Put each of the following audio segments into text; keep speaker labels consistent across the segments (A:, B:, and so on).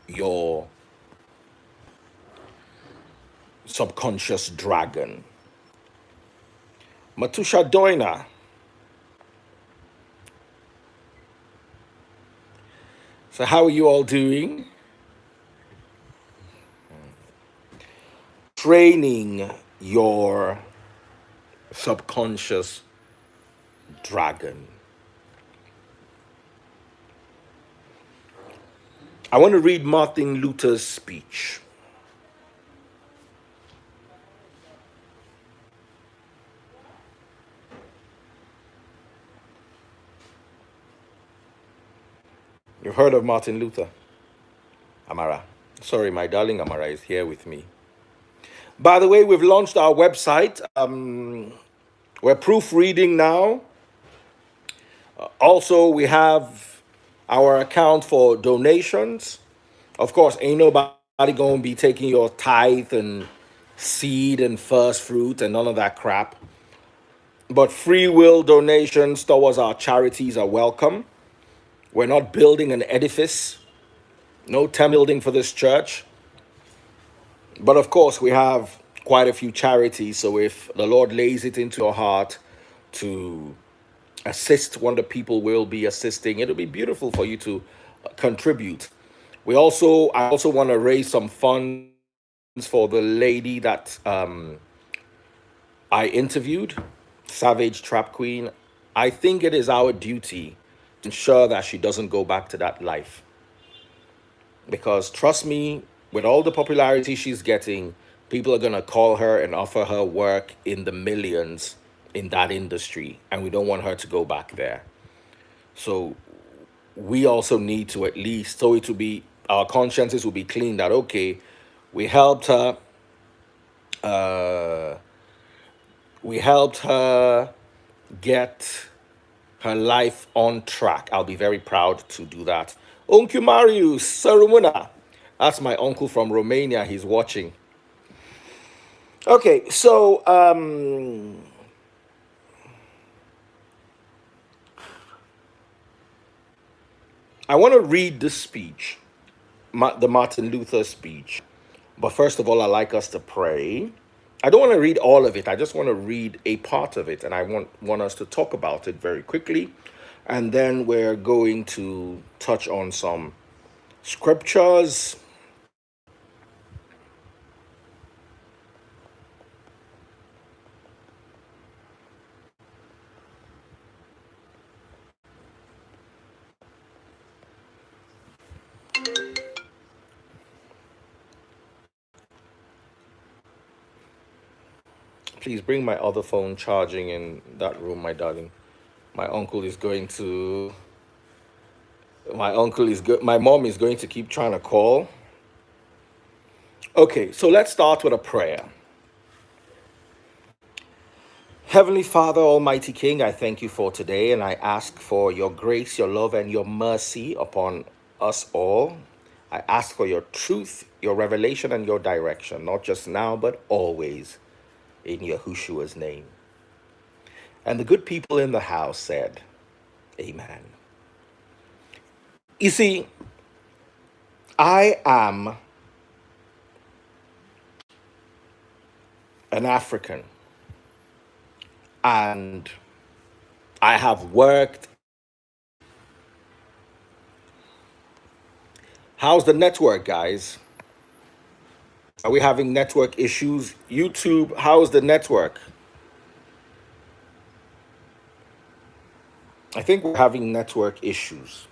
A: your subconscious dragon. Matusha Doina. So, how are you all doing? Training your subconscious dragon. I want to read Martin Luther's speech. You've heard of Martin Luther? Amara. Sorry, my darling Amara is here with me. By the way, we've launched our website. We're proofreading now. Also, we have our account for donations. Of course, ain't nobody going to be taking your tithe and seed and first fruit and none of that crap. But free will donations towards our charities are welcome. We're not building an edifice, no temple building for this church. But of course, we have quite a few charities. So if the Lord lays it into your heart to assist one of the people we'll be assisting, it'll be beautiful for you to contribute. I also want to raise some funds for the lady that I interviewed, Savage Trap Queen. I think it is our duty to ensure that she doesn't go back to that life. Because trust me, with all the popularity she's getting, people are going to call her and offer her work in the millions in that industry. And we don't want her to go back there. So we also need to at least, so it will be, our consciences will be clean that, okay, we helped her, uh, we helped her get her life on track. I'll be very proud to do that. Uncle Marius Sarumuna. That's my uncle from Romania. He's watching. Okay, so I want to read this speech, the Martin Luther speech. But first of all, I like us to pray. I don't want to read all of it. I just want to read a part of it, and I want us to talk about it very quickly. And then we're going to touch on some scriptures. Please bring my other phone charging in that room, my darling. My uncle is going to. My uncle is good. My mom is going to keep trying to call. Okay, so let's start with a prayer. Heavenly Father, Almighty King, I thank you for today and I ask for your grace, your love, and your mercy upon us all. I ask for your truth, your revelation, and your direction, not just now, but always, in Yahushua's name. And the good people in the house said, Amen. You see, I am an African and I have worked. How's the network, guys? Are we having network issues? YouTube, how's the network? I think we're having network issues.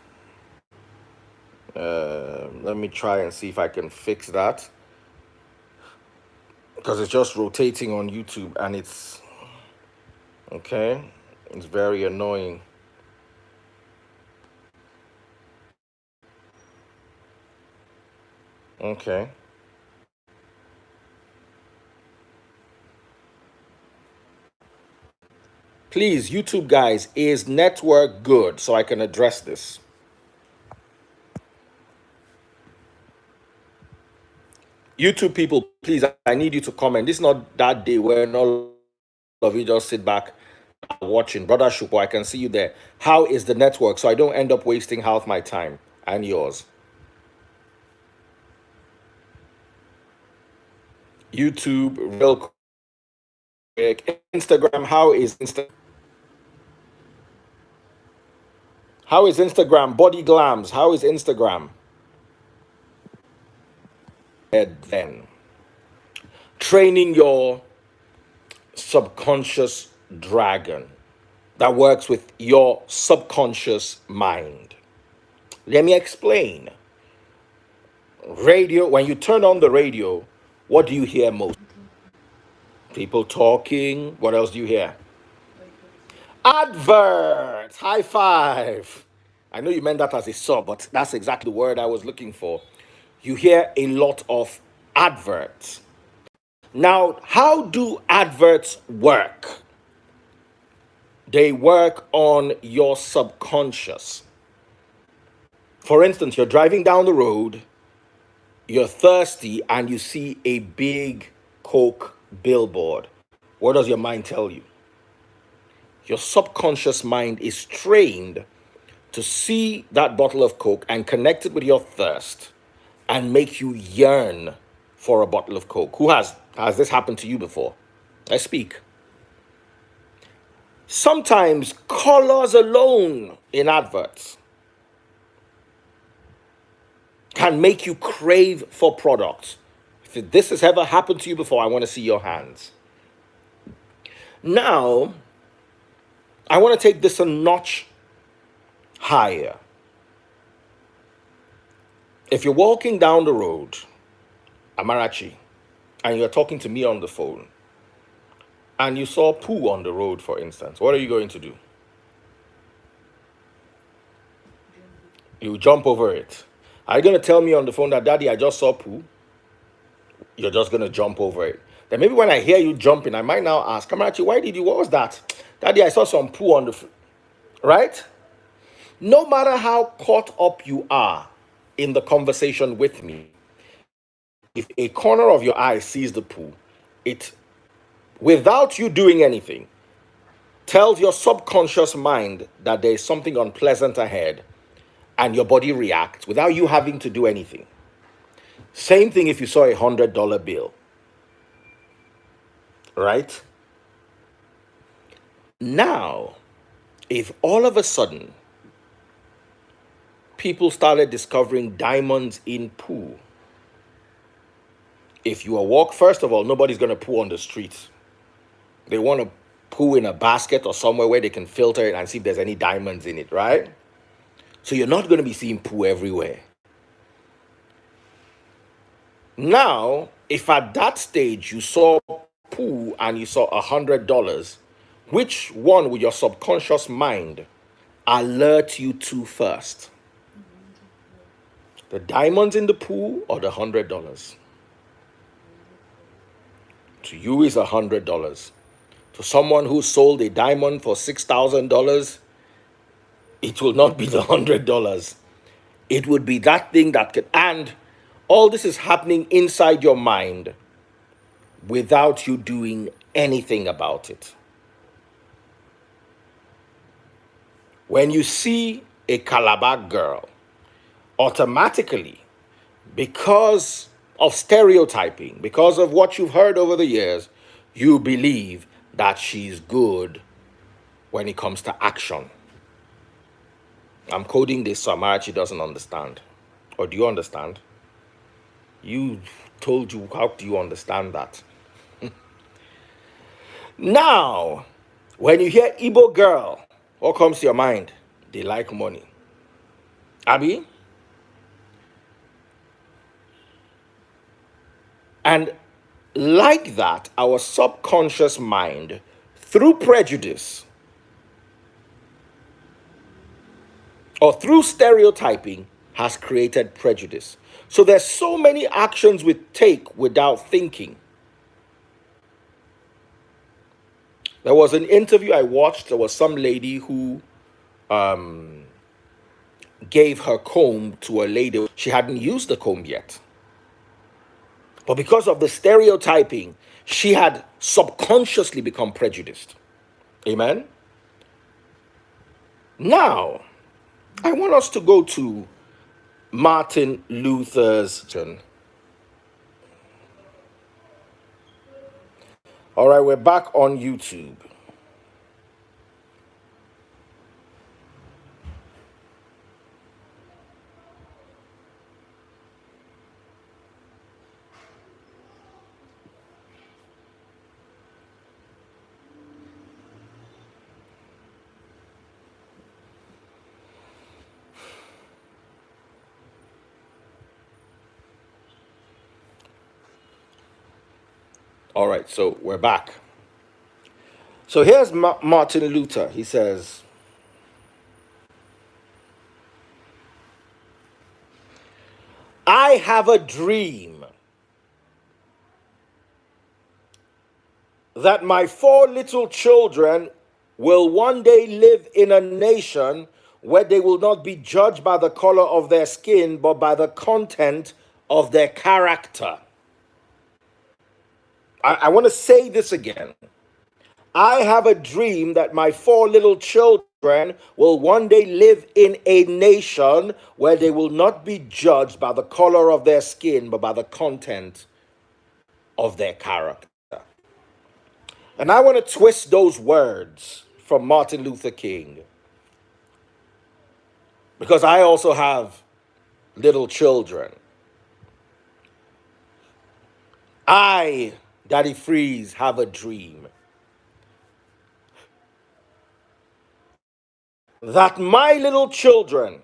A: Let me try and see if I can fix that because it's just rotating on YouTube and it's okay. It's very annoying. Okay. Please, YouTube guys, is network good so I can address this? YouTube people, please, I need you to comment. This is not that day where all of you just sit back watching. Brother Shupo, I can see you there. How is the network so I don't end up wasting half my time and yours? YouTube, real quick. Instagram, how is Instagram? How is Instagram? Body glams, how is Instagram? Then training your subconscious dragon that works with your subconscious mind. Let me explain. Radio, when you turn on the radio, what do you hear most? People talking. What else do you hear? Adverts. High five. I know you meant that as a sub, but that's exactly the word I was looking for. You hear a lot of adverts. Now, how do adverts work? They work on your subconscious. For instance, you're driving down the road, you're thirsty, and you see a big Coke billboard. What does your mind tell you? Your subconscious mind is trained to see that bottle of Coke and connect it with your thirst and make you yearn for a bottle of Coke. Who has this happened to you before? I speak. Sometimes colors alone in adverts can make you crave for products. If this has ever happened to you before, I want to see your hands. Now, I want to take this a notch higher. If you're walking down the road, Amarachi, and you're talking to me on the phone, and you saw poo on the road, for instance, what are you going to do? You jump over it. Are you going to tell me on the phone that, Daddy, I just saw poo? You're just going to jump over it. Then maybe when I hear you jumping, I might now ask, Amarachi, what was that? Daddy, I saw some poo on the right? No matter how caught up you are in the conversation with me, if a corner of your eye sees the poo, it, without you doing anything, tells your subconscious mind that there is something unpleasant ahead, and your body reacts without you having to do anything. Same thing if you saw $100 bill, right? Now, if all of a sudden people started discovering diamonds in poo, if you walk, first of all, nobody's going to poo on the streets. They want to poo in a basket or somewhere where they can filter it and see if there's any diamonds in it, right? So you're not going to be seeing poo everywhere. Now, if at that stage you saw poo and you saw $100, which one would your subconscious mind alert you to first? The diamonds in the pool or the $100? To you is $100. To someone who sold a diamond for $6,000, it will not be the $100. It would be that thing that can, and all this is happening inside your mind without you doing anything about it. When you see a Calabar girl, automatically, because of stereotyping, because of what you've heard over the years, you believe that she's good when it comes to action. I'm coding this so Amarachi doesn't understand. Or do you understand? You told you, how do you understand that? Now, when you hear Igbo girl, what comes to your mind? They like money. Abi? And like that, our subconscious mind, through prejudice or through stereotyping, has created prejudice. So there's so many actions we take without thinking. There was an interview I watched. There was some lady who gave her comb to a lady. She hadn't used the comb yet. But because of the stereotyping, she had subconsciously become prejudiced. Amen? Now, I want us to go to Martin Luther's. All right, we're back on YouTube. All right, so we're back. So here's Martin Luther. He says, I have a dream that my 4 little children will one day live in a nation where they will not be judged by the color of their skin, but by the content of their character. I want to say this again. I have a dream that my 4 little children will one day live in a nation where they will not be judged by the color of their skin, but by the content of their character. And I want to twist those words from Martin Luther King, because I also have little children. I, Daddy Freeze, have a dream that my little children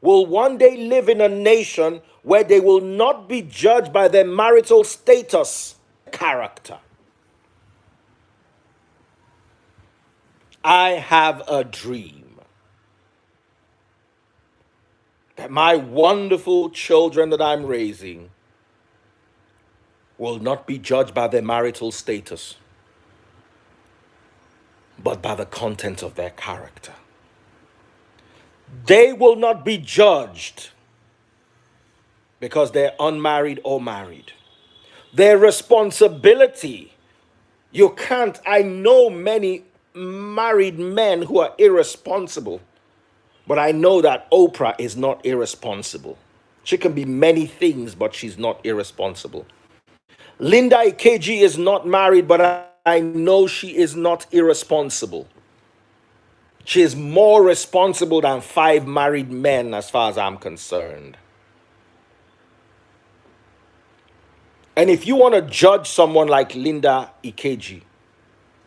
A: will one day live in a nation where they will not be judged by their marital status, character. I have a dream that my wonderful children that I'm raising will not be judged by their marital status, but by the content of their character. They will not be judged because they're unmarried or married. Their responsibility, you can't, I know many married men who are irresponsible, but I know that Oprah is not irresponsible. She can be many things, but she's not irresponsible. Linda Ikeji is not married, but I know she is not irresponsible. She is more responsible than 5 married men as far as I'm concerned. And if you want to judge someone like Linda Ikeji,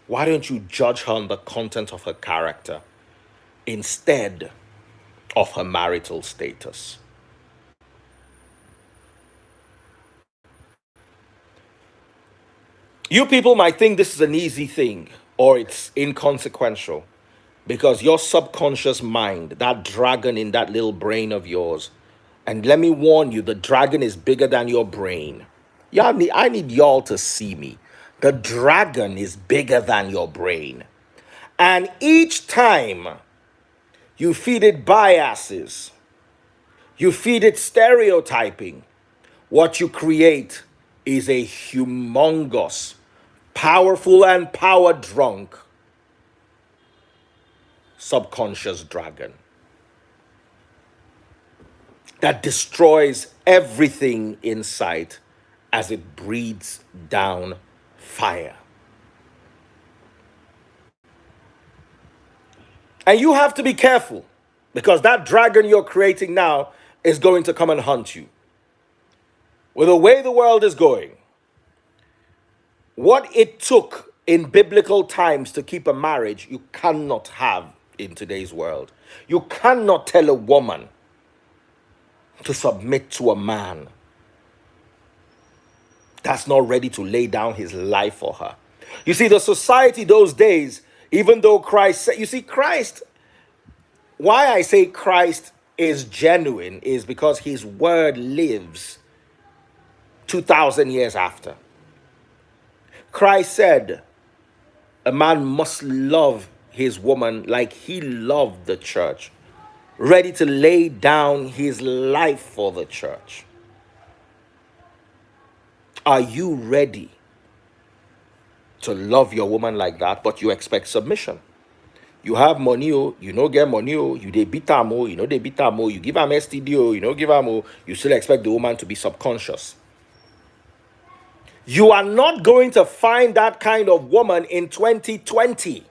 A: why don't you judge her on the content of her character instead of her marital status? You people might think this is an easy thing or it's inconsequential because your subconscious mind, that dragon in that little brain of yours, and let me warn you, the dragon is bigger than your brain. I need y'all to see me. The dragon is bigger than your brain. And each time you feed it biases, you feed it stereotyping, what you create is a humongous, powerful and power drunk subconscious dragon that destroys everything in sight as it breathes down fire. And you have to be careful because that dragon you're creating now is going to come and hunt you. With the way the world is going, what it took in biblical times to keep a marriage, you cannot have in today's world. You cannot tell a woman to submit to a man that's not ready to lay down his life for her. You see, the society those days, even though Christ said, you see, Christ, why I say Christ is genuine is because his word lives 2,000 years after. Christ said, a man must love his woman like he loved the church, ready to lay down his life for the church. Are you ready to love your woman like that, but you expect submission? You have money, oh, you no get money, oh, you dey beat am, oh, you know they beat am, oh, you give am STD, oh, you know give am, oh, you still expect the woman to be subconscious. You are not going to find that kind of woman in 2020.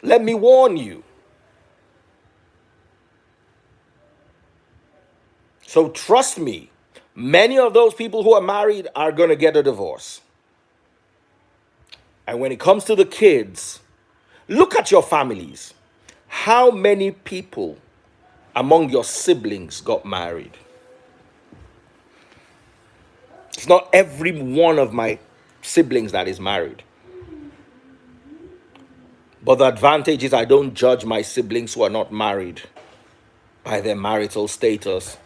A: Let me warn you. So trust me, many of those people who are married are going to get a divorce. And when it comes to the kids, look at your families. How many people among your siblings got married? It's not every one of my siblings that is married. But the advantage is I don't judge my siblings who are not married by their marital status.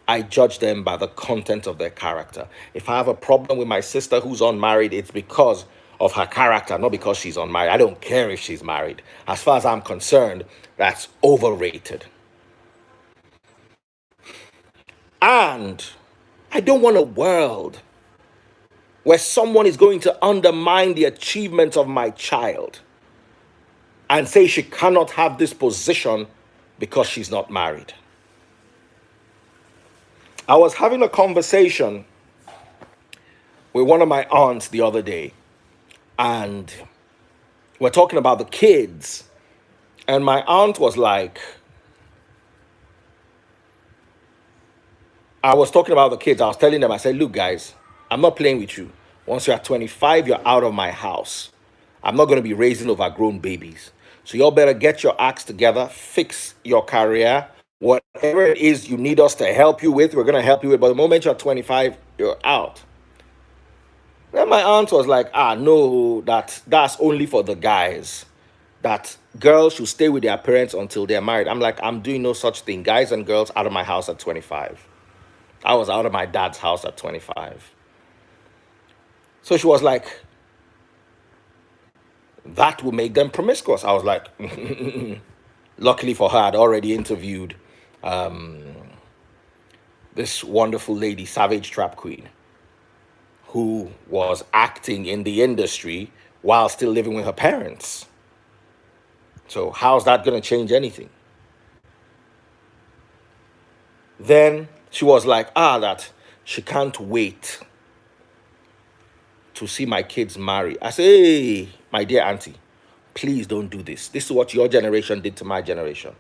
A: I judge them by the content of their character. If I have a problem with my sister who's unmarried, it's because of her character, not because she's unmarried. I don't care if she's married. As far as I'm concerned, that's overrated. And I don't want a world where someone is going to undermine the achievements of my child and say she cannot have this position because she's not married. I was having a conversation with one of my aunts the other day, and we're talking about the kids. And my aunt was like, I was talking about the kids. I was telling them, I said, look, guys, I'm not playing with you. Once you're 25, you're out of my house. I'm not going to be raising overgrown babies. So y'all better get your acts together, fix your career, whatever it is you need us to help you with, we're going to help you with. But the moment you're 25, you're out. Then my aunt was like, no, that's only for the guys. That girls should stay with their parents until they're married. I'm like, I'm doing no such thing. Guys and girls out of my house at 25. I was out of my dad's house at 25. So she was like, that will make them promiscuous. I was like, luckily for her, I'd already interviewed this wonderful lady, Savage Trap Queen, who was acting in the industry while still living with her parents. So how's that going to change anything? Then she was like, that she can't wait to see my kids marry. I say, hey, my dear auntie, please don't do this. This is what your generation did to my generation.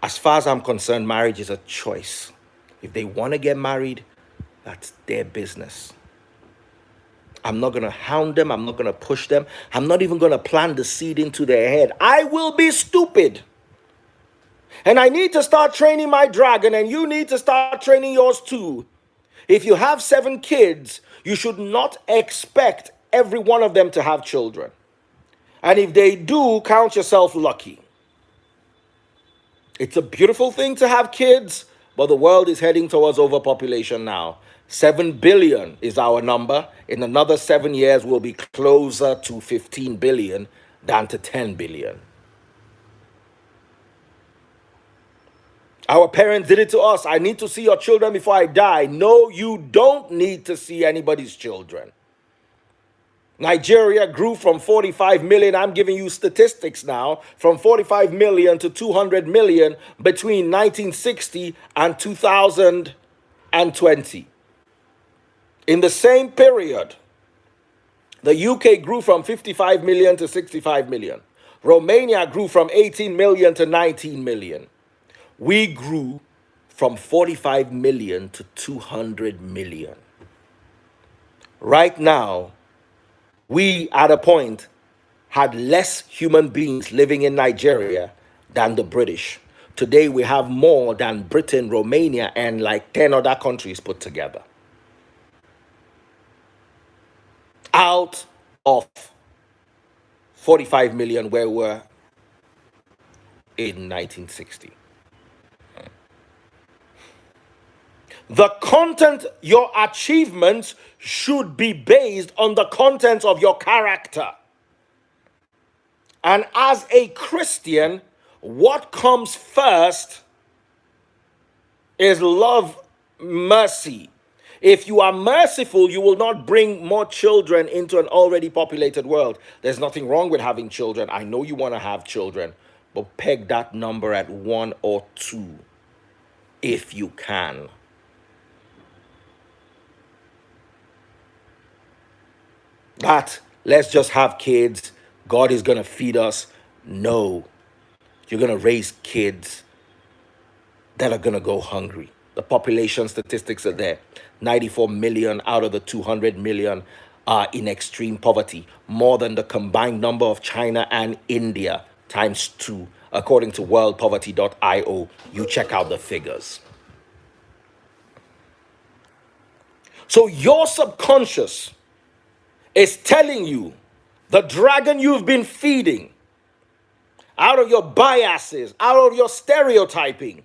A: As far as I'm concerned, marriage is a choice. If they want to get married, that's their business. I'm not going to hound them. I'm not going to push them. I'm not even going to plant the seed into their head. I will be stupid. And I need to start training my dragon, and you need to start training yours too. If you have 7 kids, you should not expect every one of them to have children. And if they do, count yourself lucky. It's a beautiful thing to have kids, but the world is heading towards overpopulation now. 7 billion is our number. In another 7 years, we'll be closer to 15 billion than to 10 billion. Our parents did it to us. I need to see your children before I die. No, you don't need to see anybody's children. Nigeria grew from 45 million. I'm giving you statistics now. From 45 million to 200 million between 1960 and 2020. In the same period, the UK grew from 55 million to 65 million. Romania grew from 18 million to 19 million. We grew from 45 million to 200 million. Right now, we at a point had less human beings living in Nigeria than the British. Today, we have more than Britain, Romania, and like 10 other countries put together. Out of 45 million where we were in 1960. The content, your achievements should be based on the content of your character. And as a Christian, what comes first is love, mercy. If you are merciful, you will not bring more children into an already populated world. There's nothing wrong with having children. I know you want to have children, but peg that number at 1 or 2 if you can. that let's just have kids, God is going to feed us. No, you're going to raise kids that are going to go hungry. The population statistics are there. 94 million out of the 200 million are in extreme poverty, more than the combined number of China and India times two, according to worldpoverty.io. You check out the figures. So your subconscious is telling you the dragon you've been feeding out of your biases, out of your stereotyping,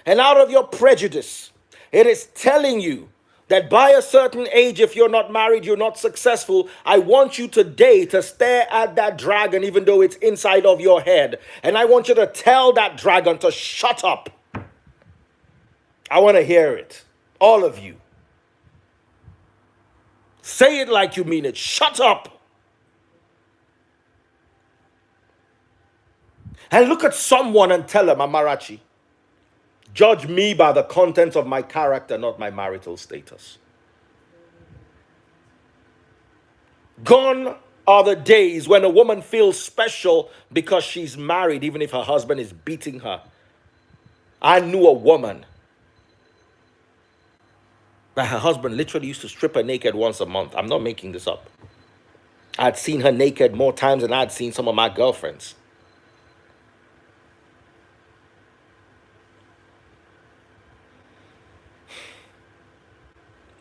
A: and out of your prejudice. It is telling you that by a certain age, if you're not married, you're not successful. I want you today to stare at that dragon, even though it's inside of your head. And I want you to tell that dragon to shut up. I want to hear it. All of you. Say it like you mean it. Shut up. And look at someone and tell them, Amarachi, judge me by the contents of my character, not my marital status. Gone are the days when a woman feels special because she's married, even if her husband is beating her. I knew a woman that her husband literally used to strip her naked once a month. I'm not making this up. I'd seen her naked more times than I'd seen some of my girlfriends.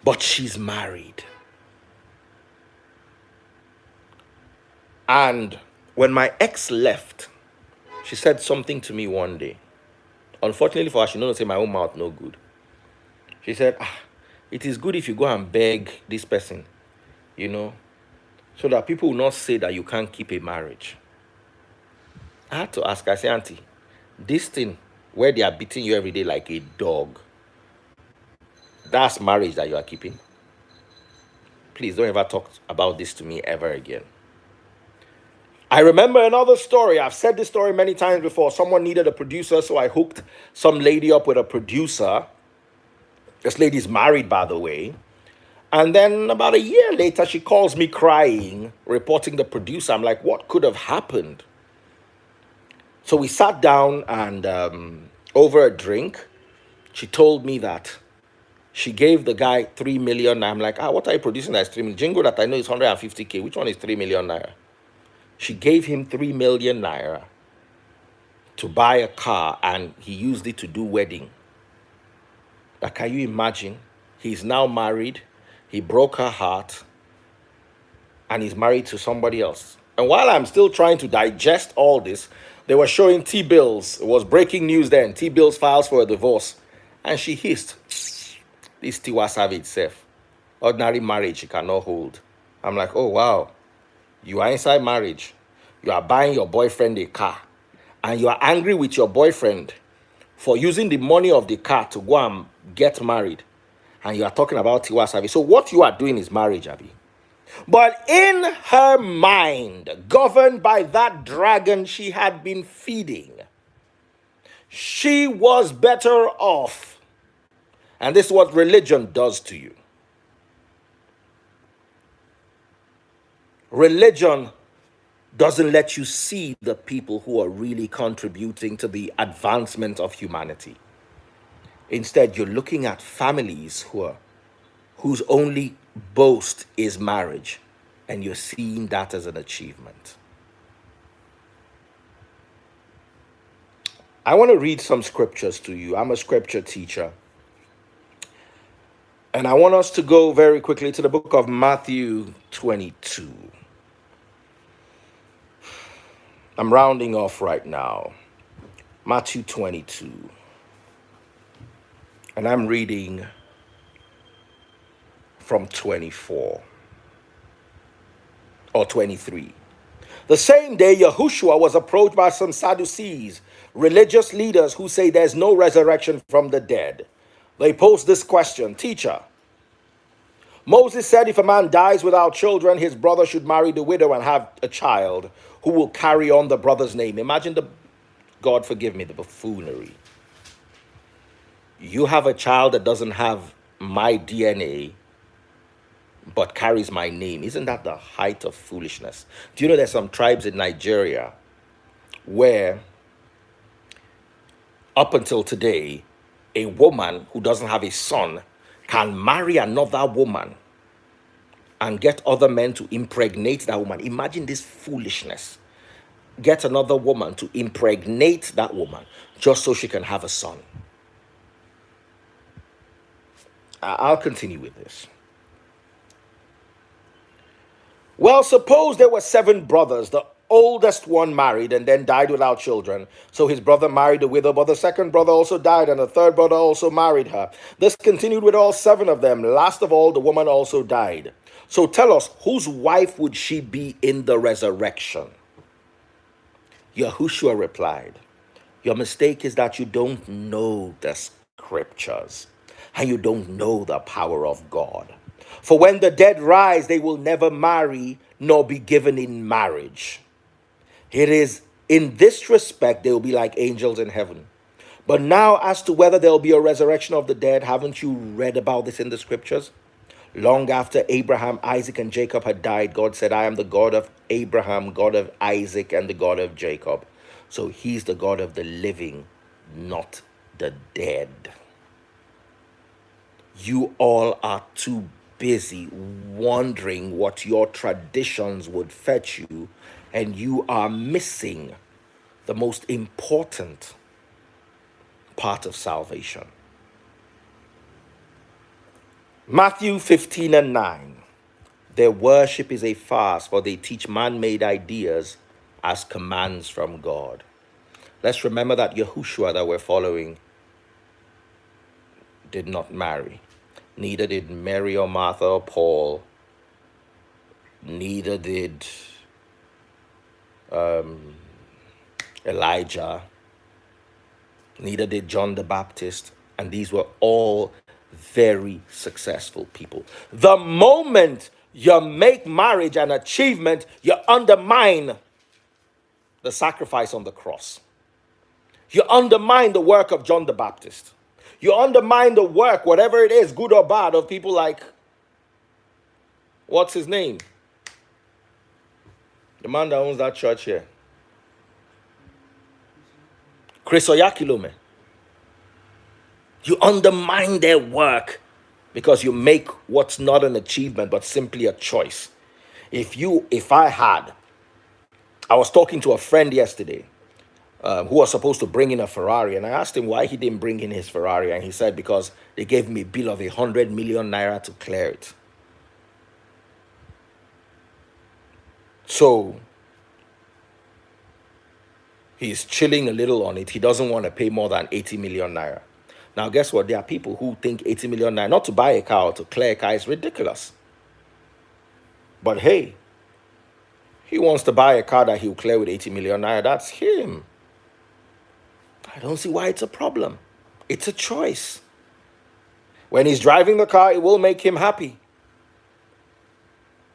A: But she's married. And when my ex left, she said something to me one day. Unfortunately for her, she knows to say my own mouth no good. She said, it is good if you go and beg this person, so that people will not say that you can't keep a marriage. I had to ask her, I said, Auntie, this thing where they are beating you every day like a dog, that's marriage that you are keeping? Please don't ever talk about this to me ever again. I remember another story. I've said this story many times before. Someone needed a producer, so I hooked some lady up with a producer. This lady's married, by the way. And then about a year later, she calls me crying, reporting the producer. I'm like, what could have happened? So we sat down and over a drink, she told me that she gave the guy 3 million. I'm like, what are you producing that's 3 million? Jingo that I know is 150K. Which one is 3 million naira? She gave him 3 million naira to buy a car, and he used it to do wedding. Like, can you imagine? He's now married. He broke her heart, and he's married to somebody else. And while I'm still trying to digest all this, they were showing T-Bills. It was breaking news then. T-Bills files for a divorce. And she hissed. This Tiwa Savage self. Ordinary marriage she cannot hold. I'm like, oh, wow. You are inside marriage. You are buying your boyfriend a car. And you are angry with your boyfriend for using the money of the car to go and get married. And you are talking about Tiwa Savage. So what you are doing is marriage, Abi. But in her mind, governed by that dragon she had been feeding, she was better off. And this is what religion does to you. Religion doesn't let you see the people who are really contributing to the advancement of humanity. Instead, you're looking at families whose only boast is marriage, and you're seeing that as an achievement. I want to read some scriptures to you. I'm a scripture teacher. And I want us to go very quickly to the book of Matthew 22. I'm rounding off right now. Matthew 22. And I'm reading from 24 or 23. The same day, Yahushua was approached by some Sadducees, religious leaders who say there's no resurrection from the dead. They posed this question, Teacher, Moses said if a man dies without children, his brother should marry the widow and have a child who will carry on the brother's name. Imagine God forgive me, the buffoonery. You have a child that doesn't have my DNA, but carries my name. Isn't that the height of foolishness? Do you know there's some tribes in Nigeria where, up until today, a woman who doesn't have a son can marry another woman and get other men to impregnate that woman? Imagine this foolishness. Get another woman to impregnate that woman just so she can have a son. I'll continue with this. Well, suppose there were 7 brothers. The oldest one married and then died without children. So his brother married a widow, but the second brother also died, and the third brother also married her. This continued with all 7 of them. Last of all, the woman also died. So tell us, whose wife would she be in the resurrection? Yahushua replied, your mistake is that you don't know the scriptures and you don't know the power of God. For when the dead rise, they will never marry nor be given in marriage. It is in this respect they will be like angels in heaven. But now, as to whether there will be a resurrection of the dead, haven't you read about this in the scriptures? Long after Abraham, Isaac, and Jacob had died, God said, I am the God of Abraham, God of Isaac, and the God of Jacob. So he's the God of the living, not the dead. You all are too busy wondering what your traditions would fetch you, and you are missing the most important part of salvation. Matthew 15:9. Their worship is a farce, for they teach man-made ideas as commands from God. Let's remember that Yahushua that we're following did not marry. Neither did Mary or Martha or Paul. Neither did Elijah. Neither did John the Baptist. And these were all very successful people. The moment you make marriage an achievement, you undermine the sacrifice on the cross. You undermine the work of John the Baptist. You undermine the work, whatever it is, good or bad, of people like, what's his name? The man that owns that church here. Chris Oyakhilome. You undermine their work because you make what's not an achievement but simply a choice. I was talking to a friend yesterday who was supposed to bring in a Ferrari, and I asked him why he didn't bring in his Ferrari, and he said because they gave me a bill of 100 million naira to clear it. So he's chilling a little on it. He doesn't want to pay more than 80 million naira. Now, guess what? There are people who think 80 million naira, not to buy a car or to clear a car, is ridiculous. But hey, he wants to buy a car that he'll clear with 80 million naira. That's him. I don't see why it's a problem. It's a choice. When he's driving the car, it will make him happy.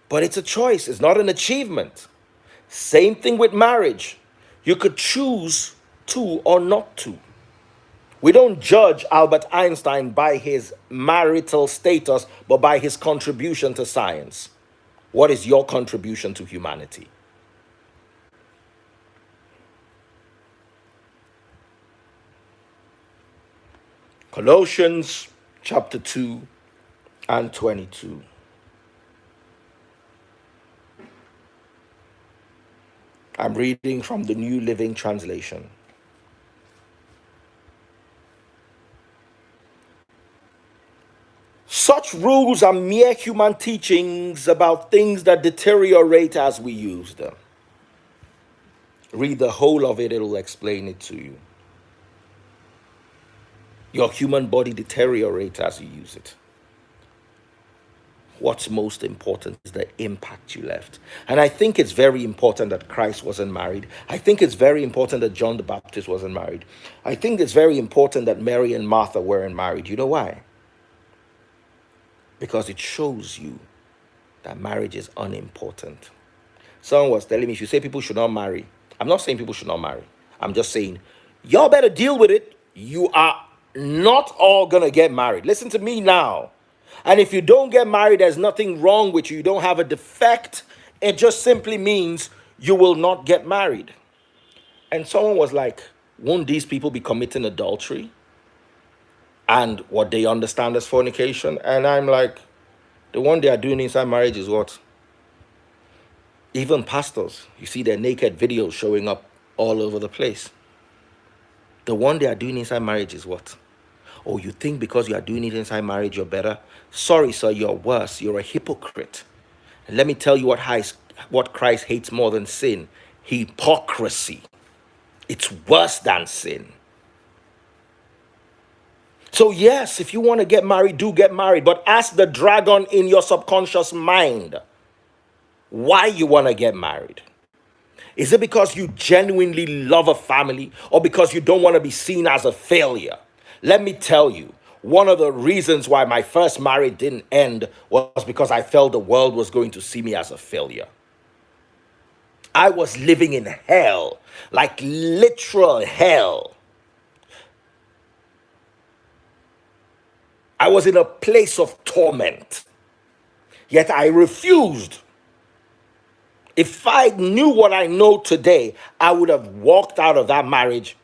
A: But it's a choice. It's not an achievement. Same thing with marriage. You could choose to or not to. We don't judge Albert Einstein by his marital status, but by his contribution to science. What is your contribution to humanity? Colossians chapter 2 and 22. I'm reading from the New Living Translation. Such rules are mere human teachings about things that deteriorate as we use them. Read the whole of it, it'll explain it to you. Your human body deteriorates as you use it. What's most important is the impact you left. And I think it's very important that Christ wasn't married. I think it's very important that John the Baptist wasn't married. I think it's very important that Mary and Martha weren't married. You know why? Because it shows you that marriage is unimportant. Someone was telling me, if you say people should not marry, I'm not saying people should not marry. I'm just saying, y'all better deal with it. You are not all gonna get married. Listen to me now. And if you don't get married, there's nothing wrong with you. You don't have a defect. It just simply means you will not get married. And someone was like, won't these people be committing adultery? And what they understand as fornication? And I'm like, the one they are doing inside marriage is what? Even pastors, you see their naked videos showing up all over the place. The one they are doing inside marriage is what? Oh, you think because you are doing it inside marriage, you're better? Sorry, sir, you're worse. You're a hypocrite. And let me tell you what Christ hates more than sin: hypocrisy. It's worse than sin. So, yes, if you want to get married, do get married. But ask the dragon in your subconscious mind why you want to get married. Is it because you genuinely love a family, or because you don't want to be seen as a failure? Let me tell you, one of the reasons why my first marriage didn't end was because I felt the world was going to see me as a failure. I was living in hell, like literal hell. I was in a place of torment, yet I refused. If I knew what I know today, I would have walked out of that marriage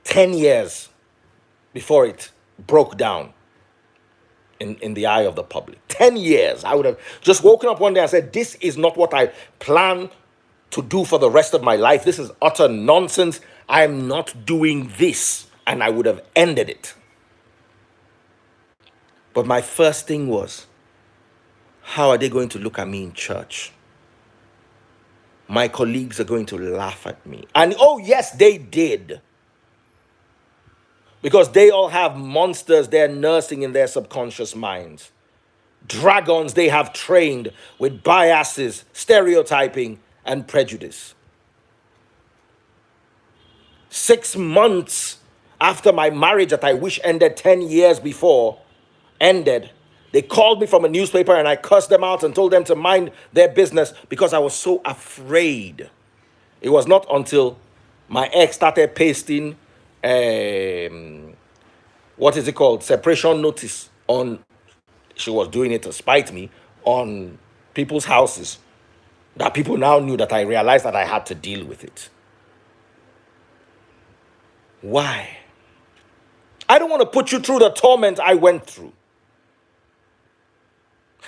A: 10 years before it broke down in the eye of the public. 10 years. I would have just woken up one day and said, this is not what I plan to do for the rest of my life. This is utter nonsense. I am not doing this. And I would have ended it. But my first thing was, how are they going to look at me in church? My colleagues are going to laugh at me. And oh, yes, they did. Because they all have monsters they're nursing in their subconscious minds. Dragons they have trained with biases, stereotyping, and prejudice. 6 months after my marriage that I wish ended 10 years before ended, they called me from a newspaper and I cursed them out and told them to mind their business because I was so afraid. It was not until my ex started pasting, what is it called? Separation notice on, she was doing it to spite me, on people's houses, that people now knew that I realized that I had to deal with it. Why? I don't want to put you through the torment I went through.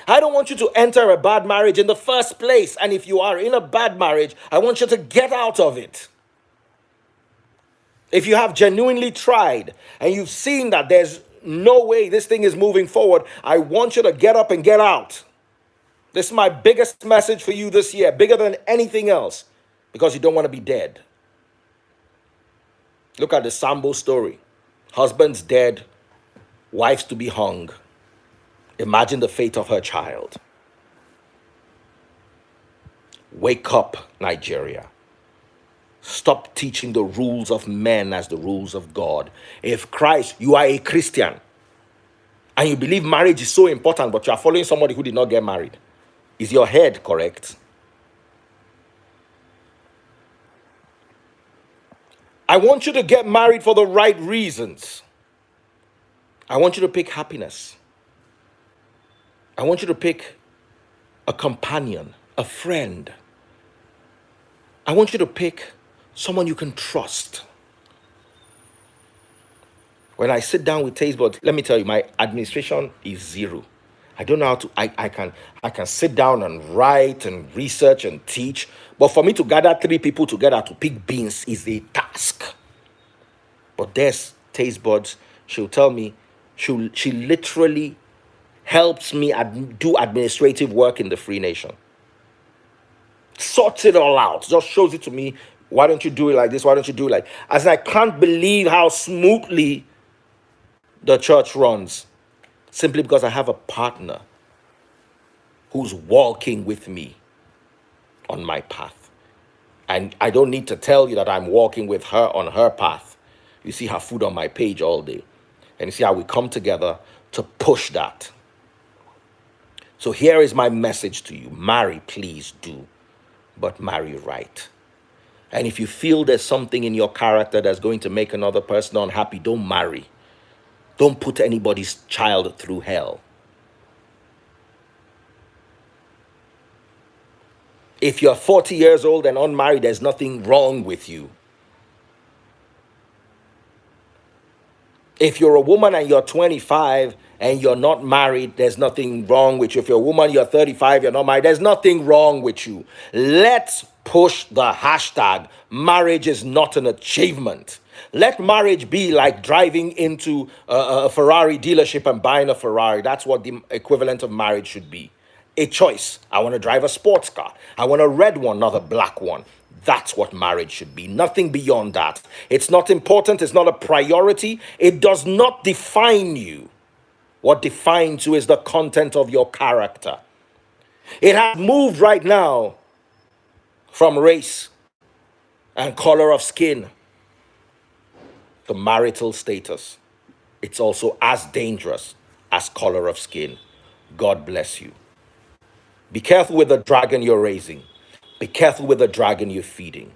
A: I don't want you to enter a bad marriage in the first place. And if you are in a bad marriage, I want you to get out of it. If you have genuinely tried and you've seen that there's no way this thing is moving forward, I want you to get up and get out. This is my biggest message for you this year, bigger than anything else, because you don't want to be dead. Look at the Sambo story. Husband's dead, wife's to be hung. Imagine the fate of her child. Wake up, Nigeria. Stop teaching the rules of men as the rules of God. If Christ, you are a Christian, and you believe marriage is so important, but you are following somebody who did not get married, is your head correct? I want you to get married for the right reasons. I want you to pick happiness. I want you to pick a companion, a friend. I want you to pick someone you can trust. When I sit down with Tastebud, let me tell you, my administration is zero. I don't know how to, I can sit down and write and research and teach, but for me to gather 3 people together to pick beans is a task. But there's Tastebuds. She'll tell me, she literally helps me do administrative work in the Free Nation. Sorts it all out, just shows it to me. Why don't you do it like this? Why don't you do it like... As I can't believe how smoothly the church runs, simply because I have a partner who's walking with me on my path. And I don't need to tell you that I'm walking with her on her path. You see her food on my page all day. And you see how we come together to push that. So here is my message to you. Marry, please do, but marry right. And if you feel there's something in your character that's going to make another person unhappy, don't marry. Don't put anybody's child through hell. If you're 40 years old and unmarried, there's nothing wrong with you. If you're a woman and you're 25 and you're not married, there's nothing wrong with you. If you're a woman, you're 35, you're not married, there's nothing wrong with you. Let's push the hashtag marriage is not an achievement. Let marriage be like driving into a Ferrari dealership and buying a Ferrari. That's what the equivalent of marriage should be. A choice. I want to drive a sports car. I want a red one, not a black one. That's what marriage should be. Nothing beyond that. It's not important. It's not a priority. It does not define you. What defines you is the content of your character. It has moved right now from race and color of skin to marital status. It's also as dangerous as color of skin. God bless you. Be careful with the dragon you're raising. Be careful with the dragon you're feeding.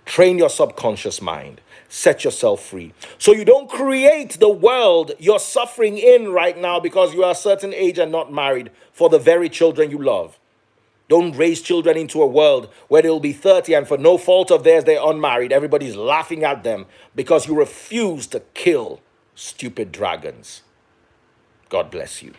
A: Train your subconscious mind. Set yourself free. So you don't create the world you're suffering in right now because you are a certain age and not married for the very children you love. Don't raise children into a world where they'll be 30 and for no fault of theirs, they're unmarried. Everybody's laughing at them because you refuse to kill stupid dragons. God bless you.